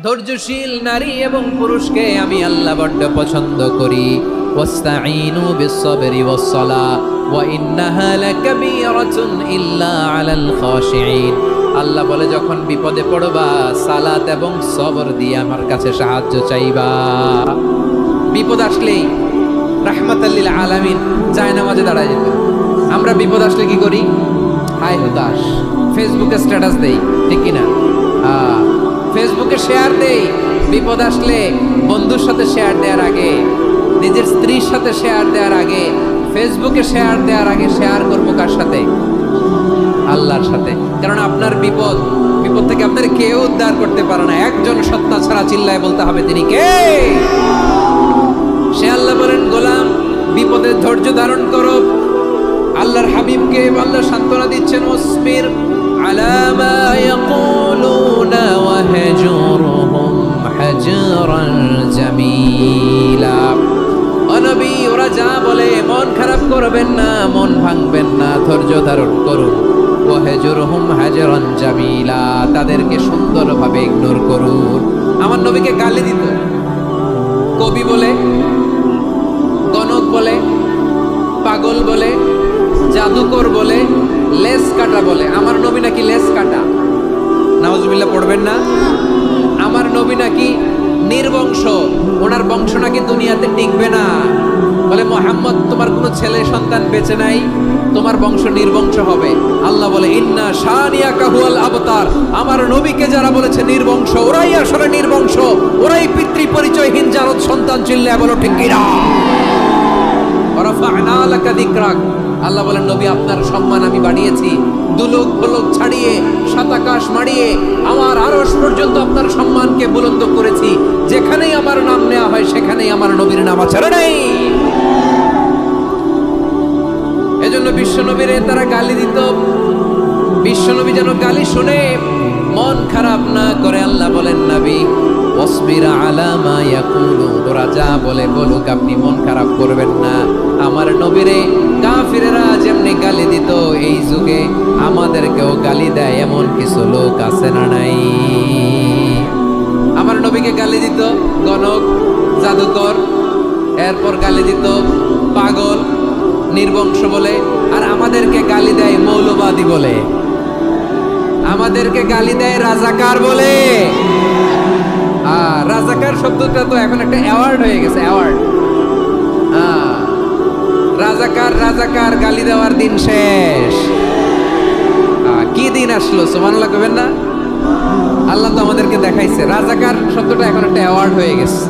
ধৈর্যশীল নারী এবং পুরুষকে আমি আল্লাহ বড্ড পছন্দ করি। ওয়াস্তাঈনু বিস-সাবরি ওয়াস-সালাহ ওয়া ইন্নাহা লাকাবীরাতুন ইল্লা আলাল খাশিঈন। আল্লাহ বলে যখন বিপদে পড়বা সালাত এবং সবর দিয়ে আমার কাছে সাহায্য চাইবা। বিপদ আসলেই রাহমাতাল লিল আলামিন জায়নামাজে দাঁড়ায় যেত। আমরা বিপদ আসলে কি করি? হায় হতাশ, ফেসবুকে স্ট্যাটাস দেই, ঠিক কিনা? ফেসবুকে শেয়ার দেই। বিপদ আসলে বন্ধুর সাথে শেয়ার দেওয়ার আগে, নিজের স্ত্রীর সাথে শেয়ার দেওয়ার আগে, ফেসবুকে শেয়ার দেওয়ার আগে শেয়ার করবো কার সাথে? আল্লাহর সাথে। কারণ আপনার বিপদ থেকে আপনার কেউ উদ্ধার করতে পারে না, একজন সত্তা ছাড়া। চিল্লায় বলতে হবে তিনি কে? সে আল্লাহ বলেন, গোলাম বিপদে ধৈর্য ধারণ করো। আল্লাহর হাবিবকে আল্লাহ সান্ত্বনা দিচ্ছেন, ওয়াসবির আলা মা ইয়াকুলুনা ওয়াহজুরহুম হাজরান জামিলা। ও নবী, ওরা যা বলে মন খারাপ করবেন না, মন ভাঙবেন না, ধৈর্য ধারণ করুন। ওয়াহজুরহুম হাজরান জামিলা, তাদেরকে সুন্দরভাবে ইগনোর করুন। আমার নবীকে গালি দিত কবি বলে, গণক বলে, পাগল বলে, জাদুকর বলে, লেস কাটা বলে। আমার নবী নাকি লেস কাটা, নাউজুবিল্লাহ পড়বেন না। আমার নবী নাকি নির্বংশ, ওনার বংশ নাকি দুনিয়াতে টিকবে না। বলে মুহাম্মদ, তোমার কোনো ছেলে সন্তান বেঁচে নাই, তোমার বংশ নির্বংশ হবে। আল্লাহ বলে, ইন্না শানিয়াকা হুয়াল আবতার। আমার নবীকে যারা বলেছে নির্বংশ, ওরাই আসলে নির্বংশ, ওরাই পিতৃ পরিচয়হীন জারদ সন্তান। চিল্লায় বলো ঠিক কিনা? ওয়ারাফা'না লাকা যিকরাক। আল্লাহ বলেন, নবী আপনার সম্মান আমি বাড়িয়েছি। দুলোক ভোলোক ছাড়িয়ে, সাত আকাশ মাড়িয়ে, আমার আরশ পর্যন্ত আপনার সম্মানকে বুলন্দ করেছি। যেখানেই আমার নাম নেওয়া হয় সেখানেই আমার নবীর নাম আছে, নাই? এজন্য বিশ্ব নবীরে তারা গালি দিত। বিশ্ব নবী যেন গালি শুনে মন খারাপ না করে, আল্লাহ বলেন, নবী ওয়াসবির আলা মা ইয়াকুলু, ওরা যা বলে বলুক, আপনি মন খারাপ করবেন না। আমার নবীরে কাফিরেরা যেমনি গালি দিত, এই যুগে আমাদেরকেও গালি দেয় এমন কিছু লোক আছে না নাই? আমার নবীকে গালি দিত গণক, জাদুকর, এরপর গালি দিত পাগল, নির্বংশ বলে। আর আমাদেরকে গালি দেয় মৌলবাদী বলে, আমাদেরকে গালি দেয় রাজাকার বলে। রাজাকার শব্দটা তো এখন একটা অ্যাওয়ার্ড হয়ে গেছে, অ্যাওয়ার্ড। রাজাকার রাজাকার গালি দেওয়ার দিন শেষ। কি দিন আসলো? সুবহানাল্লাহ কইবেন না? আল্লাহ তো আমাদেরকে দেখাইছে। রাজাকার শব্দটা এখন একটা অ্যাওয়ার্ড হয়ে গেছে।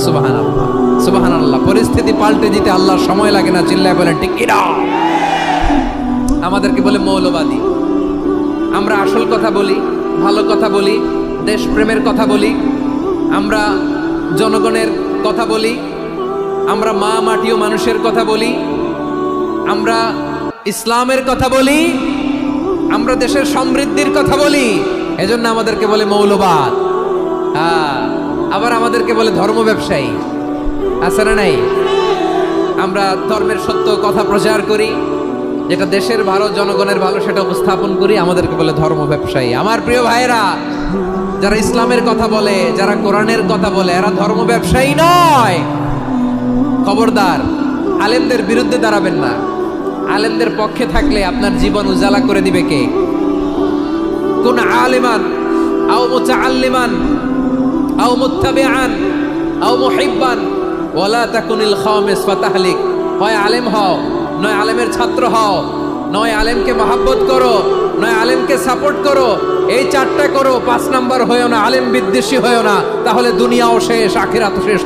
সুবহানাল্লাহ, সুবহানাল্লাহ। পরিস্থিতি পাল্টে দিতে আল্লাহর সময় লাগে না। চিল্লায় বলেন ঠিক কিনা? আমাদেরকে বলে মৌলবাদী। আমরা আসল কথা বলি, ভালো কথা বলি, দেশপ্রেমের কথা বলি, আমরা জনগণের কথা বলি, আমরা মা মাটি ও মানুষের কথা বলি, আমরা ইসলামের কথা বলি, আমরা দেশের সমৃদ্ধির কথা বলি। এজন্য আমাদেরকে বলে মৌলবাদ। আবার আমাদেরকে বলে ধর্ম ব্যবসায়ী, আছে না নাই? আমরা ধর্মের সত্য কথা প্রচার করি, যেটা দেশের ভালো, জনগণের ভালো, সেটা উপস্থাপন করি, আমাদেরকে বলে ধর্ম ব্যবসায়ী। আমার প্রিয় ভাইরা, যারা ইসলামের কথা বলে, যারা কোরআনের কথা বলে, এরা ধর্ম ব্যবসায়ী নয়। খবরদার, আলেমদের বিরুদ্ধে দাঁড়াবেন না। আলেমদের পক্ষে থাকলে আপনার জীবন উজালা করে দিবে কে? কোন আলিমান আও মুতাআল্লিমান আও মুত্তাবিআন আও মুহিব্বান ওয়ালা তাকুনিল খামিস ফাতাহলিক। হয় আলেম হও, নয় আলেমের ছাত্র হও, নয় আলেমকে মহব্বত করো, নয় আলেমকে সাপোর্ট করো। এই চারটা করো, 5 নাম্বার হয়েও না, আলেম বিদ্বেষী হয়েও না, তাহলে দুনিয়াও শেষ, আখিরাতও শেষ।